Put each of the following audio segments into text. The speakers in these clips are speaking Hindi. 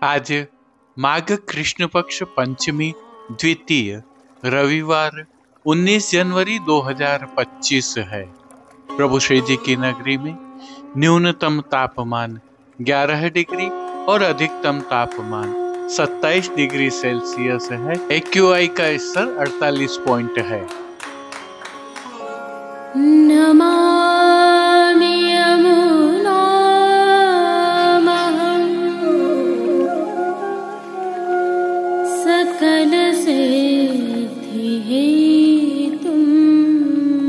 आज माघ कृष्ण पक्ष पंचमी द्वितीय रविवार 19 जनवरी 2025 है। प्रभु श्री जी की नगरी में न्यूनतम तापमान 11 डिग्री और अधिकतम तापमान 27 डिग्री सेल्सियस है। एक्यूआई का स्तर 48 पॉइंट है। नमामि यमुनामहं सकलसिद्धिहेतुं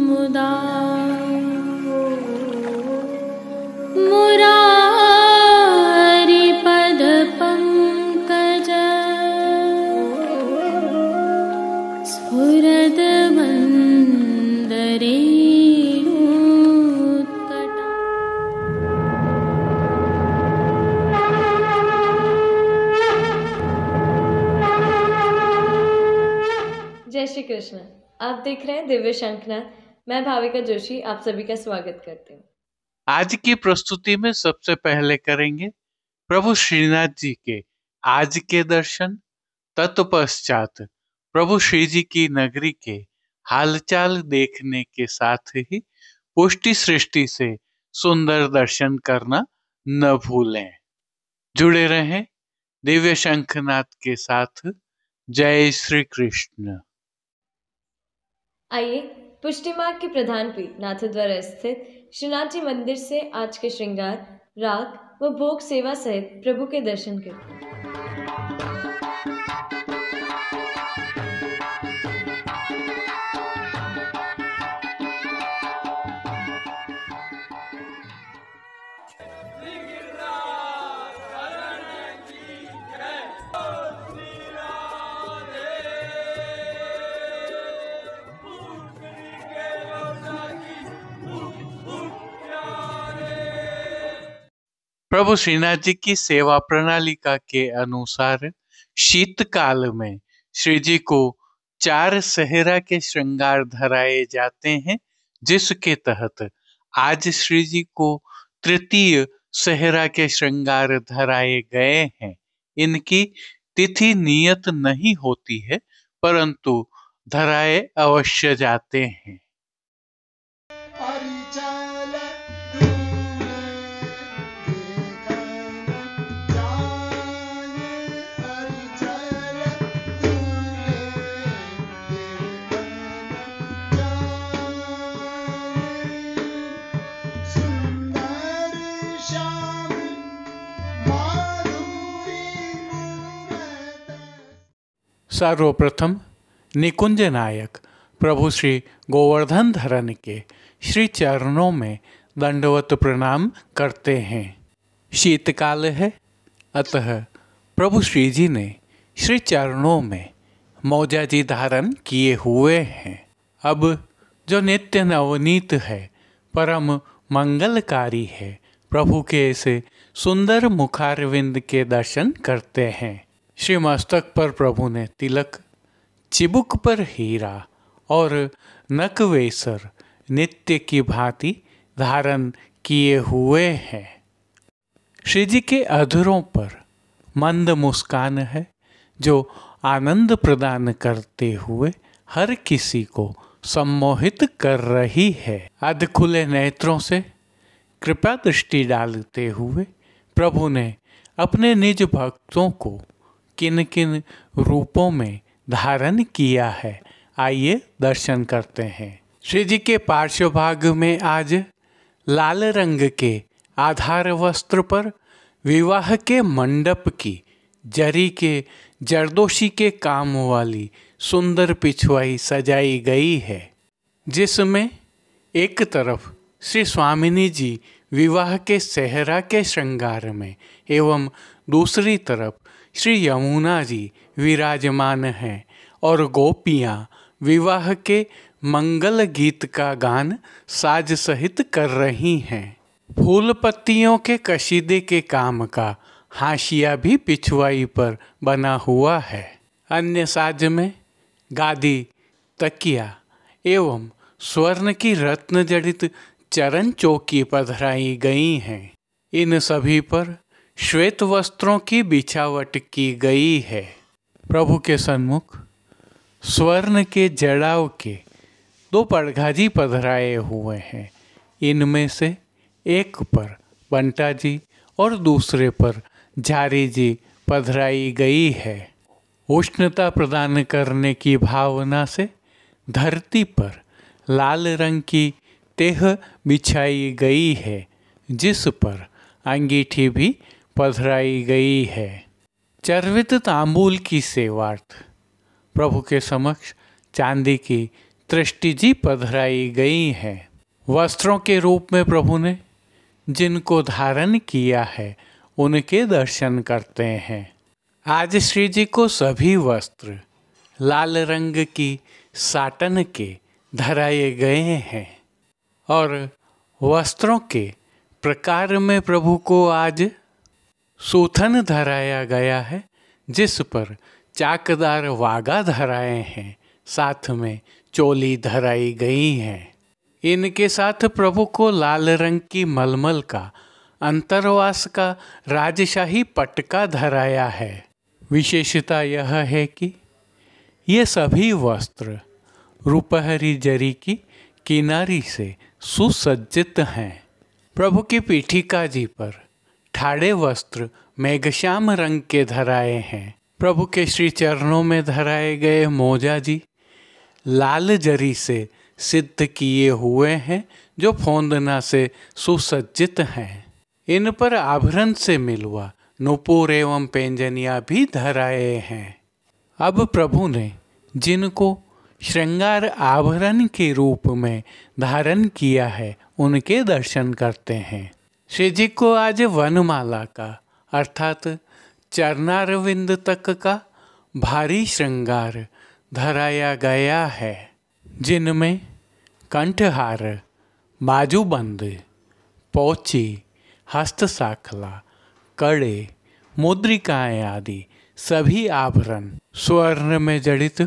मुदा मुरारिपदपङ्कज स्फुरद्वन्दरे जय श्री कृष्ण। आप देख रहे हैं दिव्य शंखनाद। मैं भाविका जोशी आप सभी का स्वागत करती हूँ। आज की प्रस्तुति में सबसे पहले करेंगे प्रभु श्रीनाथ जी के आज के दर्शन। तत्पश्चात प्रभु श्री जी की नगरी के हालचाल देखने के साथ ही पुष्टि सृष्टि से सुंदर दर्शन करना न भूलें। जुड़े रहें दिव्य शंखनाद के साथ। जय श्री कृष्ण। आइए पुष्टि मार्ग के प्रधान पीठ नाथद्वारा स्थित श्रीनाथ जी मंदिर से आज के श्रृंगार, राग व भोग सेवा सहित प्रभु के दर्शन करते हैं। प्रभु श्रीनाथ जी की सेवा प्रणालिका के अनुसार शीतकाल में श्री जी को 4 सेहरा के श्रृंगार धराए जाते हैं, जिसके तहत आज श्री जी को तृतीय सेहरा के श्रृंगार धराए गए हैं। इनकी तिथि नियत नहीं होती है, परंतु धराए अवश्य जाते हैं। सर्वप्रथम निकुंज नायक प्रभु श्री गोवर्धन धरन के श्री चरणों में दंडवत प्रणाम करते हैं। शीतकाल है, अतः प्रभु श्री जी ने श्री चरणों में मौजा जी धारण किए हुए हैं। अब जो नित्य नवनीत है, परम मंगलकारी है, प्रभु के ऐसे सुंदर मुखारविंद के दर्शन करते हैं। श्री मस्तक पर प्रभु ने तिलक, चिबुक पर हीरा और नकवेसर नित्य की भांति धारण किए हुए हैं। श्री जी के अधरों पर मंद मुस्कान है, जो आनंद प्रदान करते हुए हर किसी को सम्मोहित कर रही है। अध खुले नेत्रों से कृपा दृष्टि डालते हुए प्रभु ने अपने निज भक्तों को किन किन रूपों में धारण किया है, आइए दर्शन करते हैं। श्री जी के पार्श्व भाग में आज लाल रंग के आधार वस्त्र पर विवाह के मंडप की जरी के जरदोशी के काम वाली सुंदर पिछवाई सजाई गई है, जिसमें एक तरफ श्री स्वामिनी जी विवाह के सेहरा के श्रृंगार में एवं दूसरी तरफ श्री यमुना जी विराजमान हैं और गोपियाँ विवाह के मंगल गीत का गान साज सहित कर रही हैं। फूल पत्तियों के कशीदे के काम का हाशिया भी पिछवाई पर बना हुआ है। अन्य साज में गादी, तकिया एवं स्वर्ण की रत्न जड़ित चरण चौकी पधराई गई हैं। इन सभी पर श्वेत वस्त्रों की बिछावट की गई है। प्रभु के सन्मुख स्वर्ण के जड़ाव के 2 पड़घाजी पधराए हुए हैं। इनमें से एक पर बंटा जी और दूसरे पर झारी जी पधराई गई है। उष्णता प्रदान करने की भावना से धरती पर लाल रंग की तेह बिछाई गई है, जिस पर अंगीठी भी पधराई गई है। चर्वित तांबूल की सेवार्थ प्रभु के समक्ष चांदी की तृष्टि जी पधराई गई है। वस्त्रों के रूप में प्रभु ने जिनको धारण किया है उनके दर्शन करते हैं। आज श्री जी को सभी वस्त्र लाल रंग की साटन के धराए गए हैं और वस्त्रों के प्रकार में प्रभु को आज सूथन धराया गया है, जिस पर चाकदार वागा धराए हैं, साथ में चोली धराई गई है। इनके साथ प्रभु को लाल रंग की मलमल का अंतरवास का राजशाही पटका धराया है। विशेषता यह है कि ये सभी वस्त्र रुपहरी जरी की किनारी से सुसज्जित हैं। प्रभु की पीठिका जी पर ठाड़े वस्त्र मेघश्याम रंग के धराए हैं। प्रभु के श्री चरणों में धराए गए मोजा जी लाल जरी से सिद्ध किए हुए हैं, जो फोंदना से सुसज्जित हैं। इन पर आभरण से मिलवा नुपुर एवं पेंजनिया भी धराए हैं। अब प्रभु ने जिनको श्रृंगार आभरण के रूप में धारण किया है उनके दर्शन करते हैं। श्री जी को आज वनमाला का अर्थात चरणारविंद तक का भारी श्रृंगार धराया गया है, जिनमें कंठहार, बाजूबंद, पोची, हस्तसाखला, कड़े, मुद्रिकाएं आदि सभी आभरण स्वर्ण में जड़ित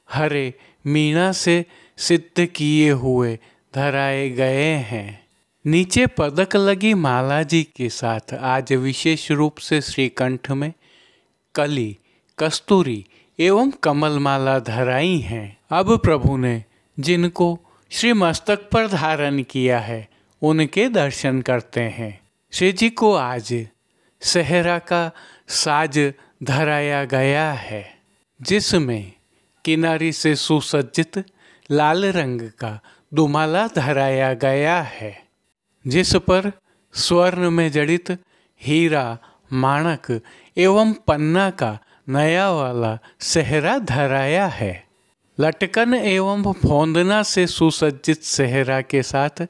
हरे मीना से सिद्ध किए हुए धराए गए हैं। नीचे पदक लगी माला जी के साथ आज विशेष रूप से श्रीकंठ में कली, कस्तूरी एवं कमल माला धराई हैं। अब प्रभु ने जिनको श्री मस्तक पर धारण किया है उनके दर्शन करते हैं। श्री जी को आज सेहरा का साज धराया गया है, जिसमें किनारी से सुसज्जित लाल रंग का दुमाला धराया गया है, जिस पर स्वर्ण में जड़ित हीरा, माणक एवं पन्ना का नया वाला सेहरा धराया है। लटकन एवं फोंदना से सुसज्जित सेहरा के साथ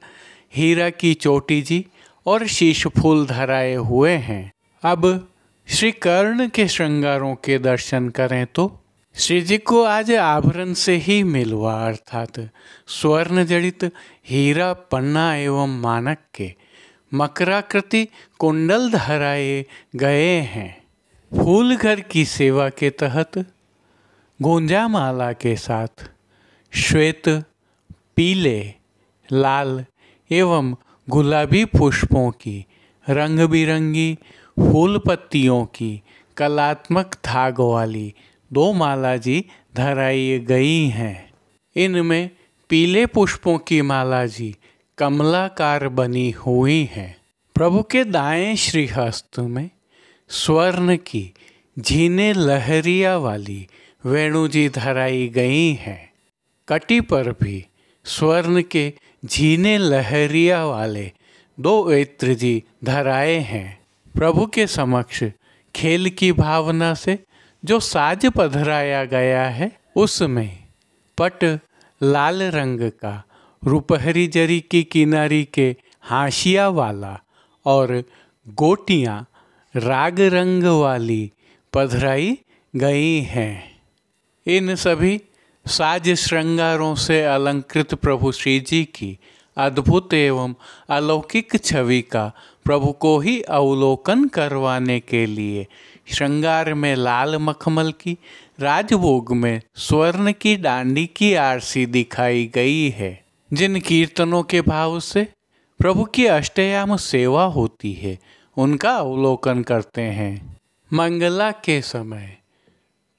हीरा की चोटी जी और शीश फूल धराए हुए हैं। अब श्री कर्ण के श्रृंगारों के दर्शन करें तो श्री जी को आज आभरण से ही मिलवा अर्थात स्वर्ण जड़ित हीरा, पन्ना एवं मानक के मकराकृति कुंडल धराए गए हैं। फूल घर की सेवा के तहत गुंजा माला के साथ श्वेत, पीले, लाल एवं गुलाबी पुष्पों की रंग बिरंगी फूल पत्तियों की कलात्मक धाग वाली 2 माला जी धराई गई हैं। इनमें पीले पुष्पों की माला जी कमलाकार बनी हुई है। प्रभु के दाएं श्रीहस्त में स्वर्ण की झीने लहरिया वाली वेणु जी धराई गई हैं। कटी पर भी स्वर्ण के झीने लहरिया वाले 2 ऐत्र जी धराए हैं। प्रभु के समक्ष खेल की भावना से जो साज पधराया गया है उसमें पट लाल रंग का रुपहरी जरी की किनारी के हाशिया वाला और गोटियां राग रंग वाली पधराई गई हैं। इन सभी साज श्रृंगारों से अलंकृत प्रभु श्री जी की अद्भुत एवं अलौकिक छवि का प्रभु को ही अवलोकन करवाने के लिए श्रृंगार में लाल मखमल की, राजभोग में स्वर्ण की डांडी की आरसी दिखाई गई है। जिन कीर्तनों के भाव से प्रभु की अष्टयाम सेवा होती है उनका अवलोकन करते हैं। मंगला के समय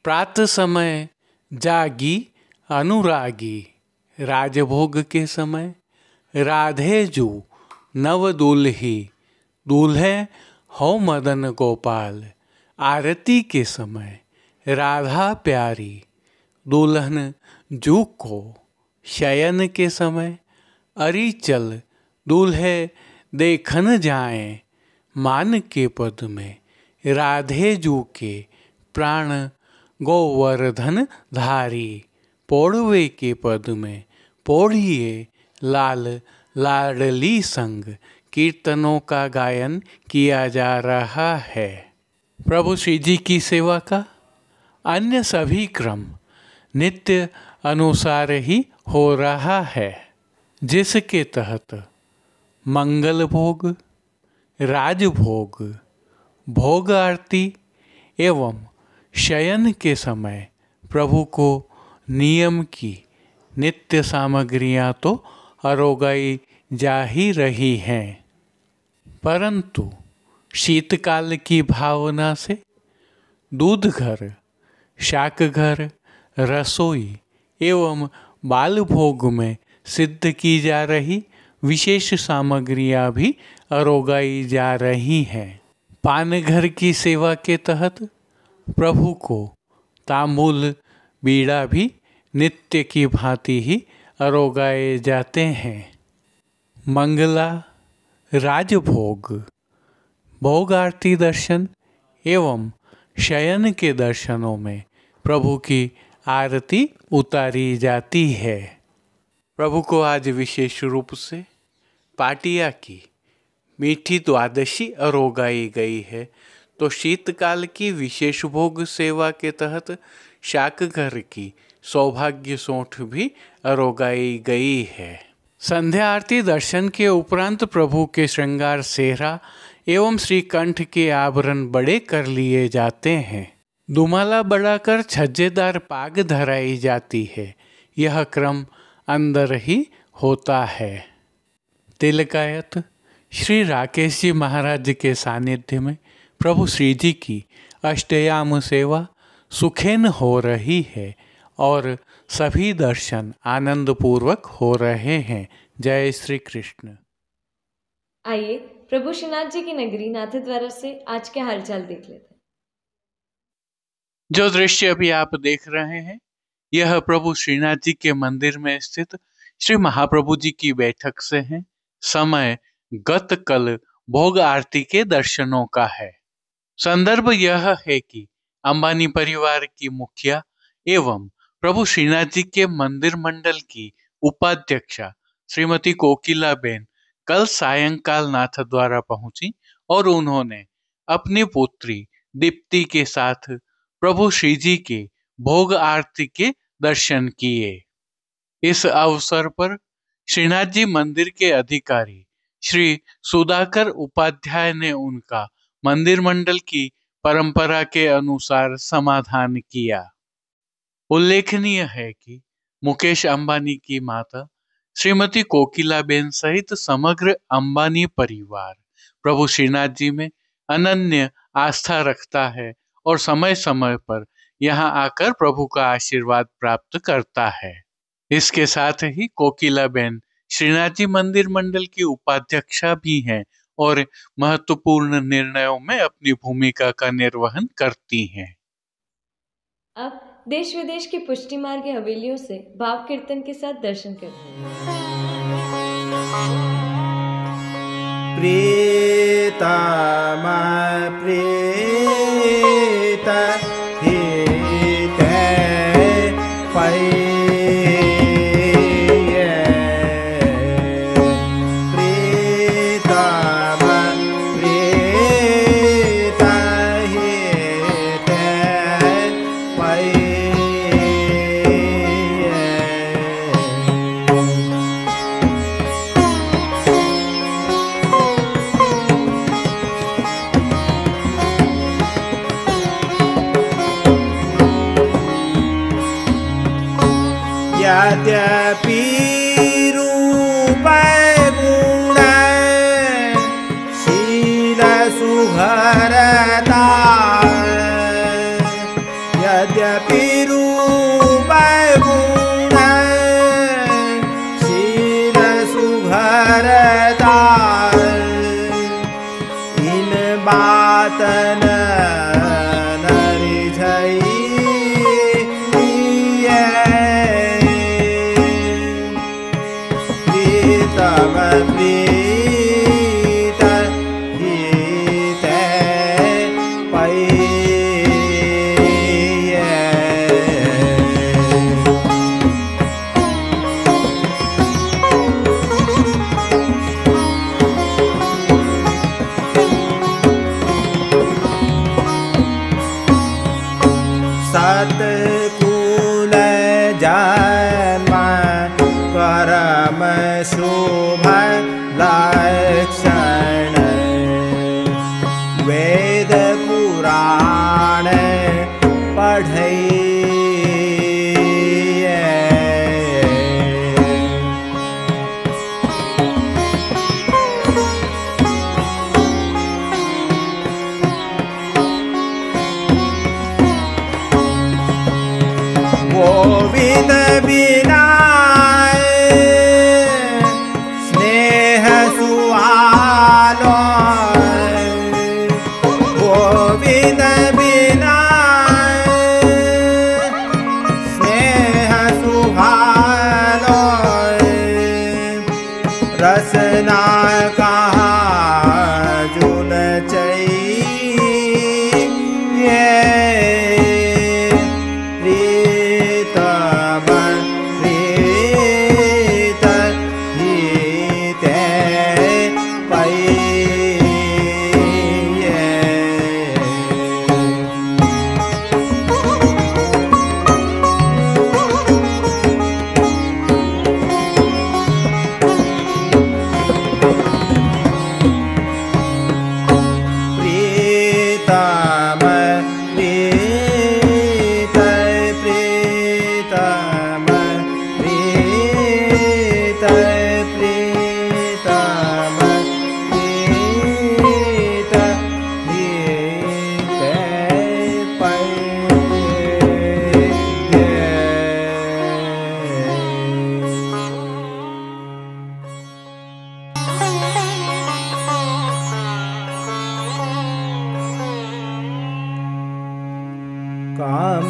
प्रातः समय जागी अनुरागी, राजभोग के समय राधे जू नव दुल्ही, दूल्हे हो मदन गोपाल। आरती के समय राधा प्यारी, दुल्हन जू को। शयन के समय अरी चल दूल्हे देखन जाएं, मान के पद में राधे जू के प्राण गोवर्धन धारी। पोड़वे के पद में पोढ़िए लाल लाडली संग कीर्तनों का गायन किया जा रहा है। प्रभु श्री जी की सेवा का अन्य सभी क्रम नित्य अनुसार ही हो रहा है, जिसके तहत मंगल भोग, राजभोग, भोग आरती एवं शयन के समय प्रभु को नियम की नित्य सामग्रियां तो अरोगाई जा ही रही हैं, परंतु शीतकाल की भावना से दूध घर, शाक घर, रसोई एवं बाल भोग में सिद्ध की जा रही विशेष सामग्रियां भी अरोगाई जा रही हैं। पान घर की सेवा के तहत प्रभु को तांबूल बीड़ा भी नित्य की भांति ही अरोगाए जाते हैं। मंगला, राजभोग, भोग आरती दर्शन एवं शयन के दर्शनों में प्रभु की आरती उतारी जाती है। प्रभु को आज विशेष रूप से पाटिया की मीठी द्वादशी अरोगाई गई है, तो शीतकाल की विशेष भोग सेवा के तहत शाक घर की सौभाग्य सौंठ भी अरोगाई गई है। संध्या आरती दर्शन के उपरांत प्रभु के श्रृंगार सेहरा एवं श्रीकंठ के आभरण बड़े कर लिए जाते हैं। दुमाला बढ़ाकर छज्जेदार पाग धराई जाती है। यह क्रम अंदर ही होता है। तिलकायत श्री राकेश जी महाराज के सानिध्य में प्रभु श्री जी की अष्टयाम सेवा सुखेन हो रही है और सभी दर्शन आनंद पूर्वक हो रहे हैं। जय श्री कृष्ण। आइए प्रभु श्रीनाथ जी की नगरी नाथद्वारा से आज के हालचाल देख लेते हैं। जो दृश्य अभी आप देख रहे हैं, यह प्रभु श्रीनाथ जी के मंदिर में स्थित श्री महाप्रभु जी की बैठक से है। समय गत कल भोग आरती के दर्शनों का है। संदर्भ यह है कि अंबानी परिवार की मुखिया एवं प्रभु श्रीनाथ जी के मंदिर मंडल की उपाध्यक्षा श्रीमती कोकिलाबेन कल सायंकाल नाथद्वारा पहुंची और उन्होंने अपनी पुत्री दीप्ति के साथ प्रभु श्री जी के भोग आरती के दर्शन किए। इस अवसर पर श्रीनाथ जी मंदिर के अधिकारी श्री सुधाकर उपाध्याय ने उनका मंदिर मंडल की परंपरा के अनुसार समाधान किया। उल्लेखनीय है कि मुकेश अंबानी की माता श्रीमती कोकिलाबेन सहित समग्र अंबानी परिवार प्रभु श्रीनाथ जी में अनन्य आस्था रखता है और समय समय पर यहाँ आकर प्रभु का आशीर्वाद प्राप्त करता है। इसके साथ ही कोकिलाबेन श्रीनाथ जी मंदिर मंडल की उपाध्यक्षा भी हैं और महत्वपूर्ण निर्णयों में अपनी भूमिका का निर्वहन करती हैं। अब देश विदेश की पुष्टि मार्ग हवेलियों से भाव कीर्तन के साथ दर्शन करते हैं। प्रीता मा प्रीता यद्यपि रूपै गुणै शीलसु रूप गुण शील सुभरता इन बातन सतकुल जन्म परम शुभ लक्षण वेद पुराण पढ़ई गोविंद बिना स्नेह सुहालो गोविंद बिना स्नेह सुहालो रसना कहाँ जुन चाहिए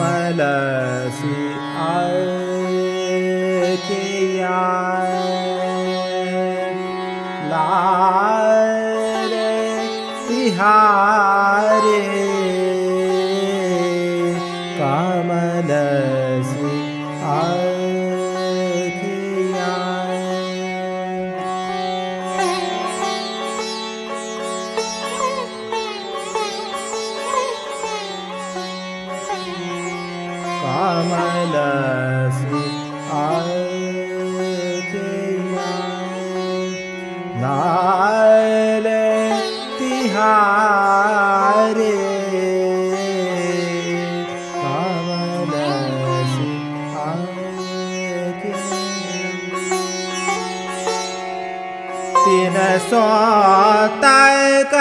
कमलसी आखिया लाल तिहारे कमलसी आखिया कमलसी आखिया लाल तिहारे कमलसी आखिया तीन सौ तक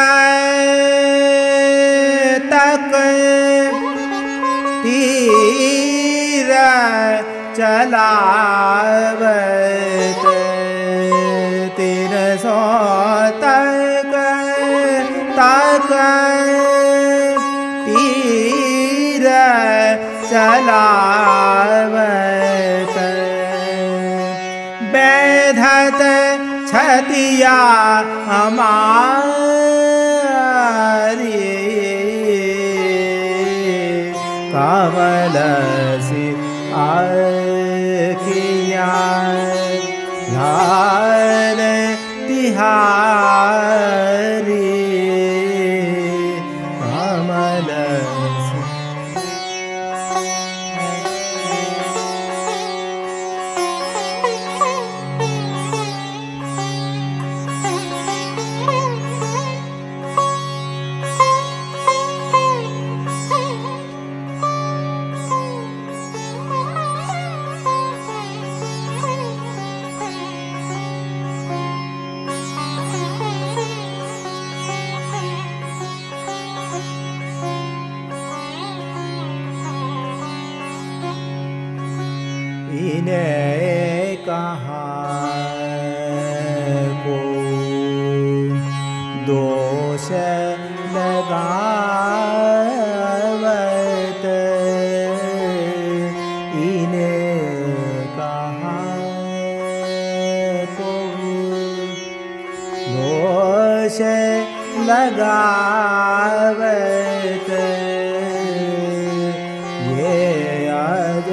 तीर चलावत 300 तक तीर चलावत बैधत छतिया हमारी कमलसी आखिया लाल तिहारी कमलसी इन्हें कहाँ को दोष लगावत, इन्हें कहाँ को दोष लगावत, ये आज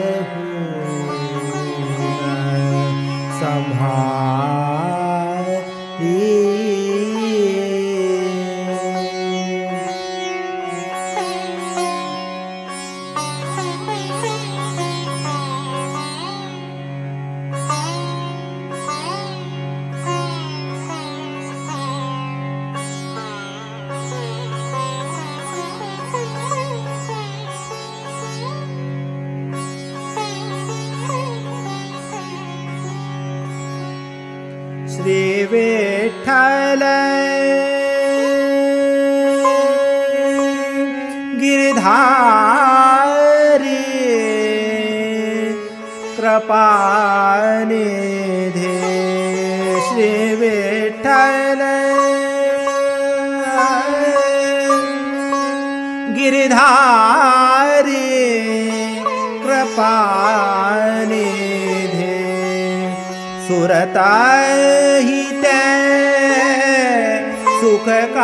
श्री विठ्ठल गिरधारी कृपानिधि, श्री विठ्ठल गिरधारी कृपानिधि, सुरताहिते सुखकारी,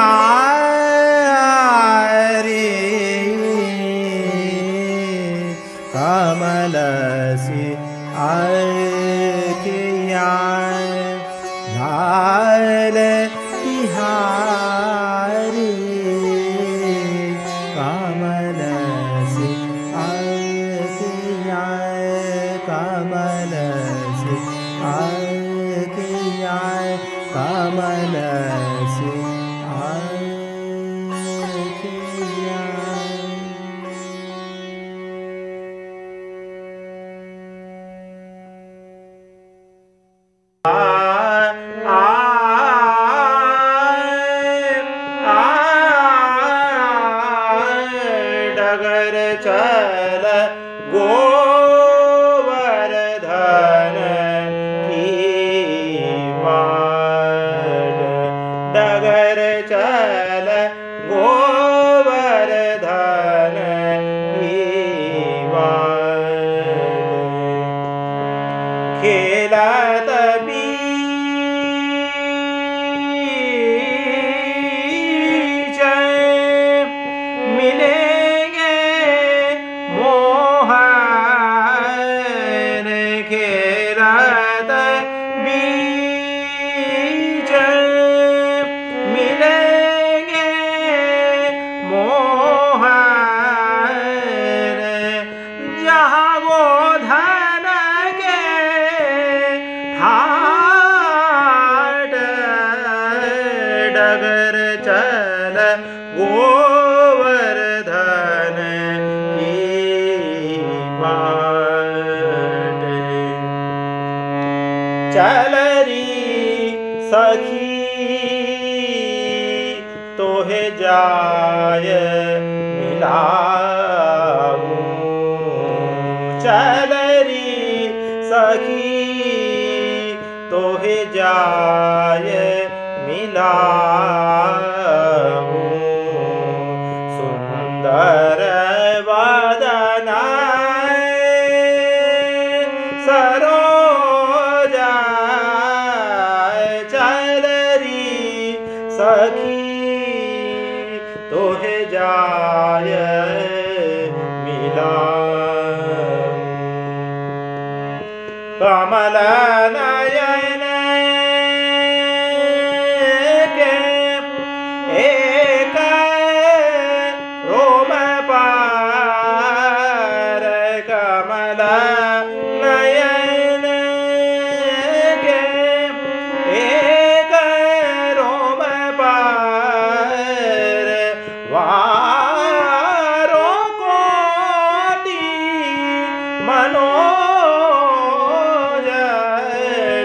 कमलसी आँखियाँ लाल तिहारी, कमलसी आँखियाँ, कमलसी आँखियाँ, कमलसी डगर चल गोवर्धन की बाट, डगर चल गोवर्धन की बाट, खेलत बीच मिलेंगे मोहन, खेलत बीच मिलेंगे मोहन, जहाँ वो धन के ठाट, डगर चल गोवर्धन की बाट, चल री सखी तोहे जाय मिलाऊं, चल री सखी तोहे जाय मिलाऊं, सुंदर वदना सरोजा, चल री सखी तोहे जाय मिलाऊं, कमल नयन के एक रोम पार, कमल नयन के एक रोम पार, वारों कोटि मनोज,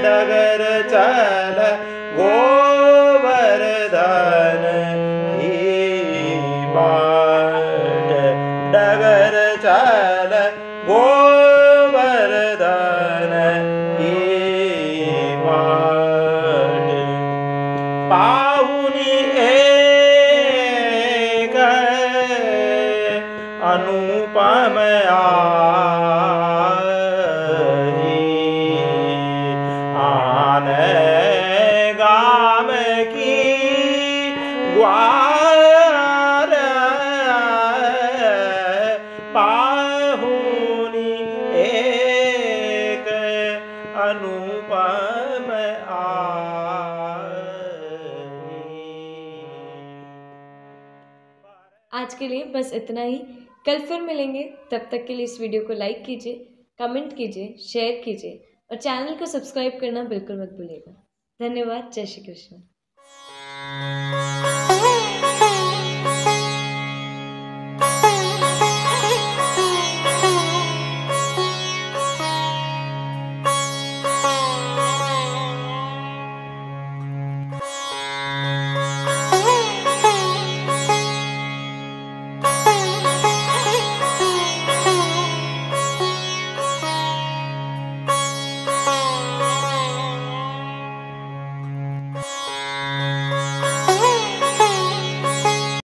डगर चल गोवर्धन की बाट, डगर चल गोवर्धन अनुपम आही आने गाम की ग्वार पाहुनी एक अनुपम आज के लिए बस इतना ही। कल फिर मिलेंगे, तब तक के लिए इस वीडियो को लाइक कीजिए, कमेंट कीजिए, शेयर कीजिए और चैनल को सब्सक्राइब करना बिल्कुल मत भूलिएगा। धन्यवाद। जय श्री कृष्ण।